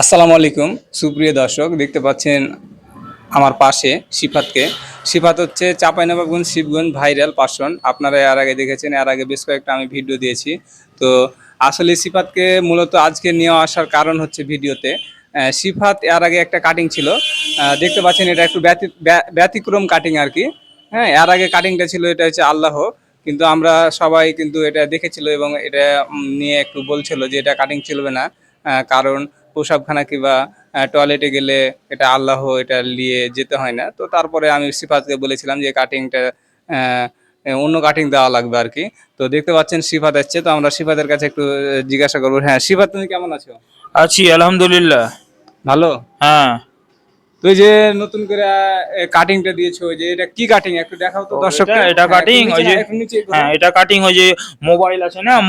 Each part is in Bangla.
আসসালামু আলাইকুম সুপ্রিয় দর্শক, দেখতে পাচ্ছেন আমার পাশে সিফাতকে। সিফাত হচ্ছে চাঁপাইনবাবগঞ্জ শিবগঞ্জ ভাইরাল পার্সন। আপনারা এর আগে দেখেছেন, এর আগে বেশ কয়েকটা আমি ভিডিও দিয়েছি। তো আসলে সিফাতকে মূলত আজকে নিয়ে আসার কারণ হচ্ছে ভিডিওতে সিফাত এর আগে একটা কাটিং ছিল, দেখতে পাচ্ছেন এটা একটু ব্যতিক্রম কাটিং আর কি। হ্যাঁ, এর আগে কাটিংটা ছিল এটা হচ্ছে আল্লাহ, কিন্তু আমরা সবাই কিন্তু এটা দেখেছিল এবং এটা নিয়ে একটু বলছিল যে এটা কাটিং চলবে না, কারণ প্রসাবখানা কিংবা টয়লেটে গেলে এটা আল্লাহ এটা নিয়ে যেতে হয় না। তো তারপরে আমি সিফাতকে বলেছিলাম যে কাটিংটা অন্য কাটিং দেওয়া লাগবে আর কি। তো দেখতে পাচ্ছেন সিফাত আসছে, তো আমরা সিফাতের কাছে একটু জিজ্ঞাসা করবো। হ্যাঁ সিফাত, তুমি কেমন আছো? আছি আলহামদুলিল্লাহ। ভালো। হ্যাঁ। তো এই যে নতুন করে কাটিংটা দিয়েছো, ওই যে এটা কি কাটিং একটু দেখাও তো এটা দর্শককে। এটা হ্যাঁ, একটু কাটিং নিচে ওই না, যে, একটু নিচে করো। হ্যাঁ এটা কাটিং ওই যে মোবাইল আছে না, হ্যাঁ,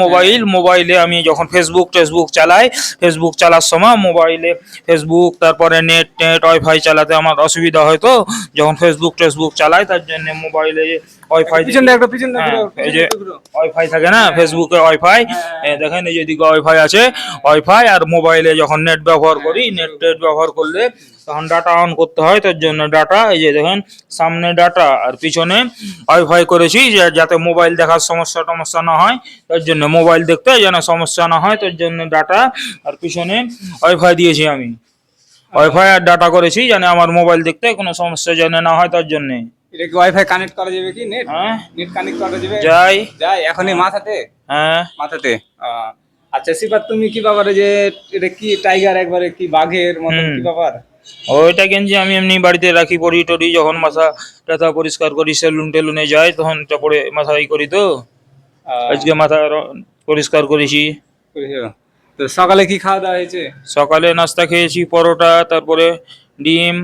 মোবাইলে আমি যখন ফেসবুক চালাই, ফেসবুক চালার সময় মোবাইলে ফেসবুক তারপরে নেট ওয়াইফাই চালাতে আমার অসুবিধা হয়, তো যখন ফেসবুক চালাই তার জন্য মোবাইলে ওয়াইফাই পিছনটা একটু পিছনটা হ্যাঁ ঘুরো, এই পিছনটা যে একটু ঘুরো। ওয়াইফাই থাকে না, হ্যাঁ, ফেসবুকে ওয়াইফাই হ্যাঁ, দেখেন এই যেদিকে ওয়াইফাই আছে, ওয়াইফাই আর মোবাইলে যখন নেট ব্যবহার হ্যাঁ, করি, নেট ব্যবহার করলে তখন ডাটা অন করতে হয়, তার জন্য ডাটা এই যে দেখেন সামনে ডাটা আর পিছনে ওয়াইফাই করেছি, যাতে মোবাইল দেখার সমস্যা না হয়, তার জন্য মোবাইল দেখতে যেন সমস্যা না হয়, তার জন্য ডাটা আর পিছনে ওয়াইফাই দিয়েছি আমি। ওয়াইফাই আর ডাটা করেছি যেন আমার মোবাইল দেখতে কোনো সমস্যা যেন না হয়, তার জন্য। এটা কি ওয়াইফাই কানেক্ট করা যাবে? কি নেট হ্যাঁ নেট কানেক্ট করা যাবে? যাই। যাই এখনই হ্যাঁ। মাথাতে? হ্যাঁ। মাথাতে। আচ্ছা সিফাত, তুমি কি ব্যাপারে যে এটা কি টাইগার একবারে কি বাঘের মতন হুম। কি ব্যাপার? ওইটা গেঞ্জি আমি এমনি বাড়িতে রাখি, পরি টরি, যখন মাথা টাথা পরিষ্কার করি, সেলুন টেলুনে যাই, তখন এটা পরে মাথায় করি। তো আহ, আজকে মাথা পরিষ্কার করেছি। বুঝেছো? তো সকালে কি খাওয়া দাওয়া হয়েছে? সকালে নাস্তা খেয়েছি, পরোটা, তারপরে ডিম।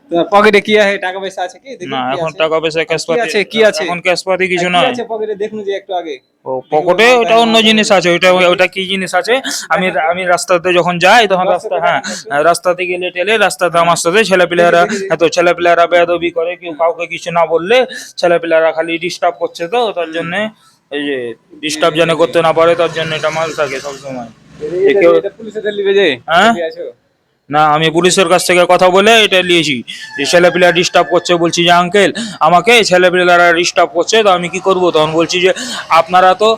তোমার পকেটে কি আছে? টাকা পয়সা আছে কি? দেখি না, কি এখন আছে। টাকা পয়সা ক্যাশ কি পাতি, আছে কি আছে? এখন ক্যাশ পাতি কিছু কি নাই। আছে পকেটে দেখুন যে একটু আগে। ও দেখি ওর পকেটে মাথায় ওটা অন্য মাথায় জিনিস আছে, ওইটা দেখি। ওটা কি জিনিস আছে। আমি রাস্তাতে যখন যাই তখন রাস্তাতে হ্যাঁ, দেখান একটু। রাস্তাতে গেলে টেলে রাস্তাতে হ্যাঁ, আমার সাথে দেখি ছেলেপিলেরা, দেখি দেখি। এত ছেলেপিলেরা বেয়াদবি করে, কেউ কাউকে কিছু না বললে ছেলেপিলেরা খালি ডিস্টার্ব করছে, তো তার জন্য এই যে ডিস্টার্ব যেন করতে না পারে, তার জন্য এটা মাল থাকে সবসময়। যে কেউ এটা পুলিশে দিল্লি যে হ্যাঁ, দেখি আছো। না আমি পুলিশের কাছ থেকে কথা বলে এটা নিয়েছি, যে ছেলেপিলেরা ডিস্টার্ব করছে, বলছি যে আঙ্কেল আমাকে ছেলেপিলেরা ডিস্টার্ব করছে, তো আমি কি করব? তখন বলছি যে আপনারা তো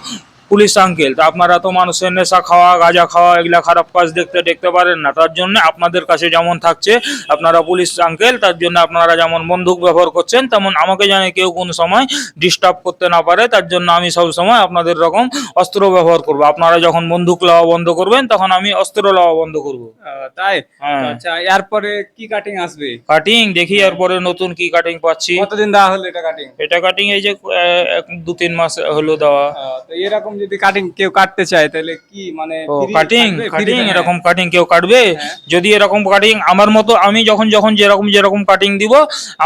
পুলিশ আঙ্কেল, তো আপনারা তো মানুষের নেশা খাওয়া, গাঁজা খাওয়া, এগুলা খারাপ কাজ দেখতে দেখতে পারেন না, তার জন্য আপনাদের কাছে যেমন থাকছে আপনারা পুলিশ আঙ্কেল, তার জন্য আপনারা যেমন বন্দুক ব্যবহার করছেন, তেমন আমাকে জানে কেউ কোনো সময় ডিস্টার্ব করতে না পারে, তার জন্য আমি সব সময় আপনাদের রকম অস্ত্র ব্যবহার করব। আপনারা যখন বন্দুক লওয়া বন্ধ করবেন তখন আমি অস্ত্র লওয়া বন্ধ করব। তাই? হ্যাঁ। আচ্ছা, এরপরে কি কাটিং আসবে? কাটিং দেখি এরপরে নতুন কি কাটিং পাচ্ছি। কতদিন দেওয়া হলো এটা কাটিং? এটা কাটিং এই যে 2-3 মাস হলো দেওয়া। তো এরকম যদি কাটিং কেউ কাটতে চায় তাহলে কি মানে ও ফ্রি কাটিং থাকবে? ফ্রি? কাটিং হ্যাঁ, এরকম কাটিং কেউ কাটবে? হ্যাঁ। যদি এরকম কাটিং আমার মতো, আমি যখন যখন যেরকম যেরকম কাটিং দিব,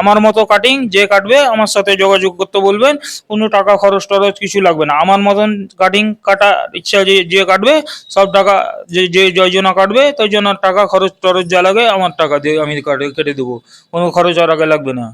আমার মতো কাটিং যে কাটবে আমার সাথে যোগাযোগ করতে বলবেন। কোনো টাকা খরচ টরচ কিছু লাগবে না, আমার মতন কাটিং কাটা ইচ্ছা যে যে কাটবে সব টাকা, যে যে জয়জনা কাটবে তাই জন্য টাকা খরচ টরচ যা লাগে আমার টাকা দিয়ে আমি কেটে দেবো, কোনো খরচ আর আগে লাগবে না।